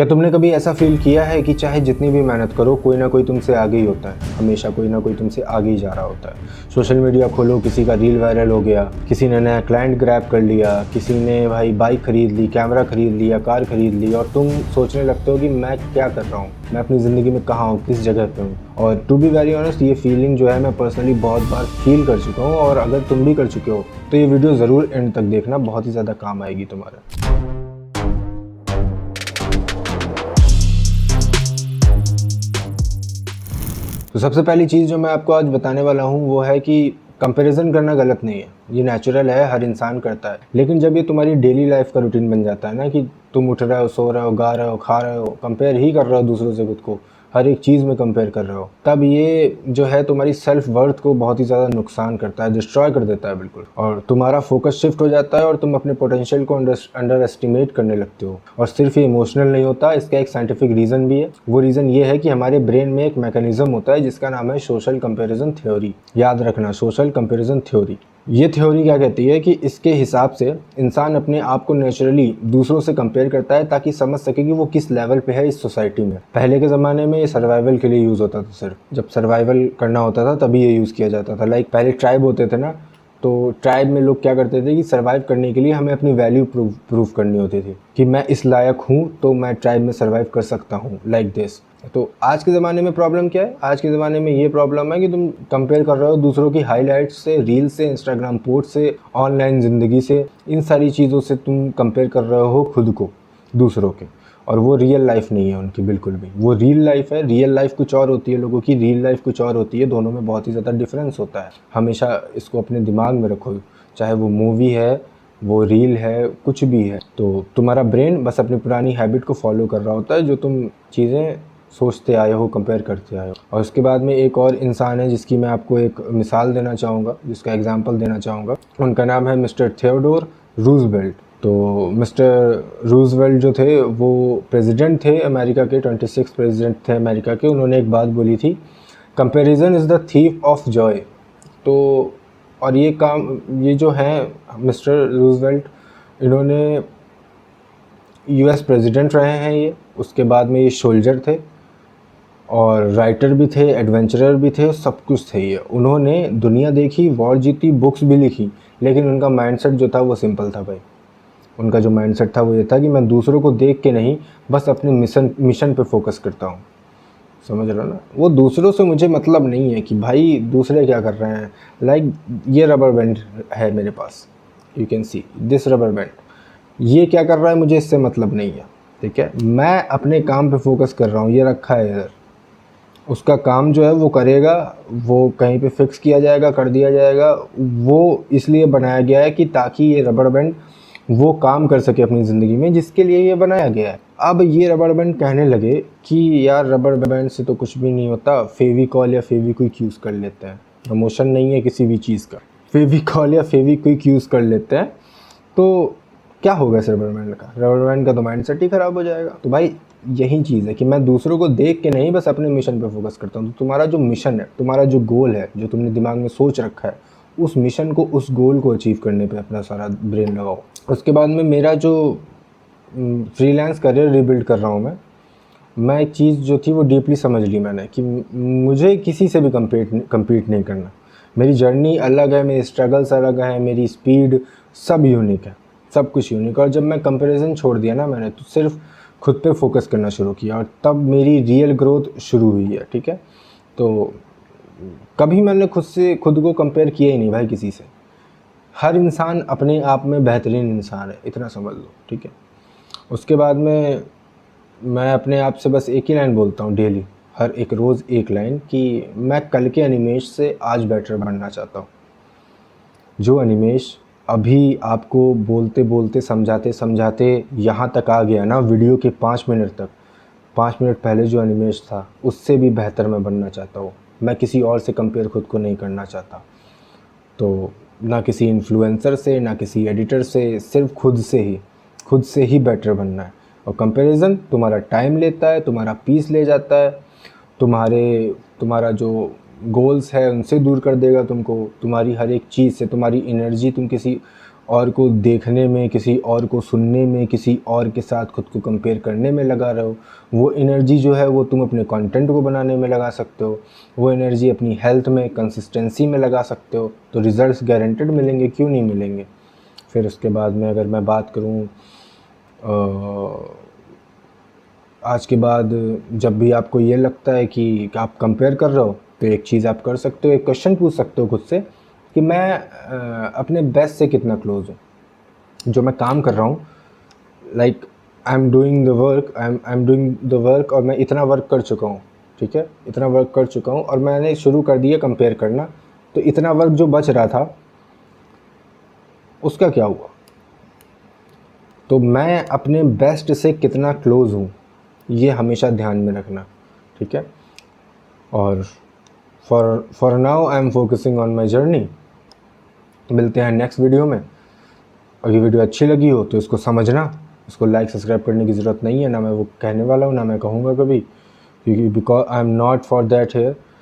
क्या तुमने कभी ऐसा फील किया है कि चाहे जितनी भी मेहनत करो कोई ना कोई तुमसे आगे ही होता है, हमेशा कोई ना कोई तुमसे आगे ही जा रहा होता है। सोशल मीडिया खोलो, किसी का रील वायरल हो गया, किसी ने नया क्लाइंट ग्रैब कर लिया, किसी ने भाई बाइक खरीद ली, कैमरा खरीद लिया, कार खरीद ली, और तुम सोचने लगते हो कि मैं क्या कर रहा हूँ, मैं अपनी ज़िंदगी में कहाँ हूँ, किस जगह पे हूँ। और टू बी वेरी ऑनेस्ट, ये फीलिंग जो है मैं पर्सनली बहुत बार फील कर चुका हूँ, और अगर तुम भी कर चुके हो तो ये वीडियो ज़रूर एंड तक देखना, बहुत ही ज़्यादा काम आएगी तुम्हारा। तो सबसे पहली चीज़ जो मैं आपको आज बताने वाला हूँ वो है कि कंपैरिजन करना गलत नहीं है, ये नेचुरल है, हर इंसान करता है। लेकिन जब ये तुम्हारी डेली लाइफ का रूटीन बन जाता है ना, कि तुम उठ रहे हो, सो रहे हो, गा रहे हो, खा रहे हो, कंपेयर ही कर रहे हो दूसरों से, खुद को हर एक चीज़ में कंपेयर कर रहे हो, तब ये जो है तुम्हारी सेल्फ वर्थ को बहुत ही ज़्यादा नुकसान करता है, डिस्ट्रॉय कर देता है बिल्कुल। और तुम्हारा फोकस शिफ्ट हो जाता है और तुम अपने पोटेंशियल को अंडर एस्टिमेट करने लगते हो। और सिर्फ ये इमोशनल नहीं होता, इसका एक साइंटिफिक रीज़न भी है। वो रीज़न ये है कि हमारे ब्रेन में एक मैकेनिज्म होता है जिसका नाम है सोशल कंपेरिजन थ्योरी। याद रखना, सोशल कंपेरिजन थ्योरी। ये थ्योरी क्या कहती है कि इसके हिसाब से इंसान अपने आप को नेचुरली दूसरों से कंपेयर करता है ताकि समझ सके कि वो किस लेवल पे है इस सोसाइटी में। पहले के ज़माने में ये सर्वाइवल के लिए यूज़ होता था, सिर्फ जब सर्वाइवल करना होता था तभी ये यूज़ किया जाता था। लाइक पहले ट्राइब होते थे ना, तो ट्राइब में लोग क्या करते थे कि सर्वाइव करने के लिए हमें अपनी वैल्यू प्रूव करनी होती थी कि मैं इस लायक हूँ तो मैं ट्राइब में सर्वाइव कर सकता हूँ, लाइक दिस। तो आज के ज़माने में प्रॉब्लम क्या है? आज के ज़माने में ये प्रॉब्लम है कि तुम कंपेयर कर रहे हो दूसरों की हाइलाइट्स से, रील से, इंस्टाग्राम पोस्ट से, ऑनलाइन ज़िंदगी से, इन सारी चीज़ों से तुम कंपेयर कर रहे हो खुद को दूसरों के। और वो रियल लाइफ नहीं है उनकी बिल्कुल भी, वो रियल लाइफ है। रियल लाइफ कुछ और होती है लोगों की, रियल लाइफ कुछ और होती है। दोनों में बहुत ही ज़्यादा डिफरेंस होता है, हमेशा इसको अपने दिमाग में रखो। चाहे वो मूवी है, वो रील है, कुछ भी है, तो तुम्हारा ब्रेन बस अपनी पुरानी हैबिट को फॉलो कर रहा होता है, जो तुम चीज़ें सोचते आए हो, कंपेयर करते आए हो। और उसके बाद में एक और इंसान है जिसकी मैं आपको एक मिसाल देना चाहूँगा, जिसका एग्जांपल देना चाहूँगा। उनका नाम है मिस्टर थियोडोर रूजवेल्ट। तो मिस्टर रूजवेल्ट जो थे वो प्रेसिडेंट थे अमेरिका के, 26 प्रेसिडेंट थे अमेरिका के। उन्होंने एक बात बोली थी, comparison is the thief of Joy. तो और ये जो हैं मिस्टर रूजवेल्ट, इन्होंने यूएस प्रेसिडेंट रहे हैं ये। उसके बाद में ये सोल्जर थे और राइटर भी थे, एडवेंचरर भी थे, सब कुछ थे ये। उन्होंने दुनिया देखी, वॉर जीती, बुक्स भी लिखी, लेकिन उनका माइंडसेट जो था वो सिंपल था भाई। उनका जो माइंडसेट था वो ये था कि मैं दूसरों को देख के नहीं, बस अपने मिशन पे फोकस करता हूँ। समझ रहे हो ना? वो दूसरों से मुझे मतलब नहीं है कि भाई दूसरे क्या कर रहे हैं। लाइक ये रबर बैंड है मेरे पास, you can see this rubber band, ये क्या कर रहा है मुझे इससे मतलब नहीं है, ठीक है। मैं अपने काम पे फोकस कर रहा हूँ, ये रखा है इधर। उसका काम जो है वो करेगा, वो कहीं पे फिक्स किया जाएगा, कर दिया जाएगा। वो इसलिए बनाया गया है कि ताकि ये रबर बैंड वो काम कर सके अपनी ज़िंदगी में जिसके लिए ये बनाया गया है। अब ये रबर बैंड कहने लगे कि यार रबर बैंड से तो कुछ भी नहीं होता, फेविकॉल या फेविक्विक यूज़ कर लेते हैं, प्रमोशन नहीं है किसी भी चीज़ का, फेविकॉल या फेविक्विक यूज़ कर लेते हैं, तो क्या होगा इस रबर बैंड का? रबर बैंड का तो माइंडसेट ही ख़राब हो जाएगा। तो भाई यही चीज़ है कि मैं दूसरों को देख के नहीं, बस अपने मिशन पे फोकस करता हूँ। तो तुम्हारा जो मिशन है, तुम्हारा जो गोल है, जो तुमने दिमाग में सोच रखा है, उस मिशन को, उस गोल को अचीव करने पे अपना सारा ब्रेन लगाओ। उसके बाद में मेरा जो फ्रीलांस करियर रिबिल्ड कर रहा हूँ मैं एक चीज़ जो थी वो डीपली समझ ली मैंने कि मुझे किसी से भी कम्पीट नहीं करना। मेरी जर्नी अलग है, मेरी स्ट्रगल्स अलग है, मेरी स्पीड सब यूनिक है, सब कुछ यूनिक। और जब मैं कंपैरिजन छोड़ दिया ना मैंने, तो सिर्फ खुद पे फोकस करना शुरू किया, और तब मेरी रियल ग्रोथ शुरू हुई है, ठीक है। तो कभी मैंने खुद को कंपेयर किया ही नहीं भाई किसी से। हर इंसान अपने आप में बेहतरीन इंसान है, इतना समझ लो, ठीक है। उसके बाद में मैं अपने आप से बस एक ही लाइन बोलता हूँ डेली, हर एक रोज़ एक लाइन, कि मैं कल के अनिमेश से आज बेटर बनना चाहता हूँ। जो अनिमेश अभी आपको बोलते बोलते, समझाते समझाते यहाँ तक आ गया ना, वीडियो के 5 मिनट तक, 5 मिनट पहले जो अनिमेश था उससे भी बेहतर मैं बनना चाहता हूँ। मैं किसी और से कंपेयर खुद को नहीं करना चाहता। तो ना किसी इन्फ्लुएंसर से, ना किसी एडिटर से, सिर्फ खुद से ही बेटर बनना है। और कंपैरिजन तुम्हारा टाइम लेता है, तुम्हारा पीस ले जाता है, तुम्हारा जो गोल्स है उनसे दूर कर देगा तुमको, तुम्हारी हर एक चीज़ से, तुम्हारी एनर्जी तुम किसी और को देखने में, किसी और को सुनने में, किसी और के साथ खुद को कंपेयर करने में लगा रहो। वो एनर्जी जो है वो तुम अपने कंटेंट को बनाने में लगा सकते हो, वो एनर्जी अपनी हेल्थ में, कंसिस्टेंसी में लगा सकते हो, तो रिज़ल्ट्स गारंटेड मिलेंगे, क्यों नहीं मिलेंगे। फिर उसके बाद में अगर मैं बात करूँ आज के बाद, जब भी आपको ये लगता है कि आप कंपेयर कर रहे हो, तो एक चीज़ आप कर सकते हो, एक क्वेश्चन पूछ सकते हो खुद से कि मैं अपने बेस्ट से कितना क्लोज हूँ। जो मैं काम कर रहा हूँ, like I am doing the work, I am doing the work, और मैं इतना वर्क कर चुका हूँ, ठीक है, इतना वर्क कर चुका हूँ, और मैंने शुरू कर दिया कंपेयर करना, तो इतना वर्क जो बच रहा था उसका क्या हुआ। तो मैं अपने बेस्ट से कितना क्लोज़ हूँ, ये हमेशा ध्यान में रखना, ठीक है। और for now I am focusing on my journey. मिलते हैं नेक्स्ट वीडियो में। अगर वीडियो अच्छी लगी हो तो इसको समझना, इसको लाइक सब्सक्राइब करने की ज़रूरत नहीं है, ना मैं वो कहने वाला हूँ, ना मैं कहूँगा कभी, क्योंकि because I am not for that hair.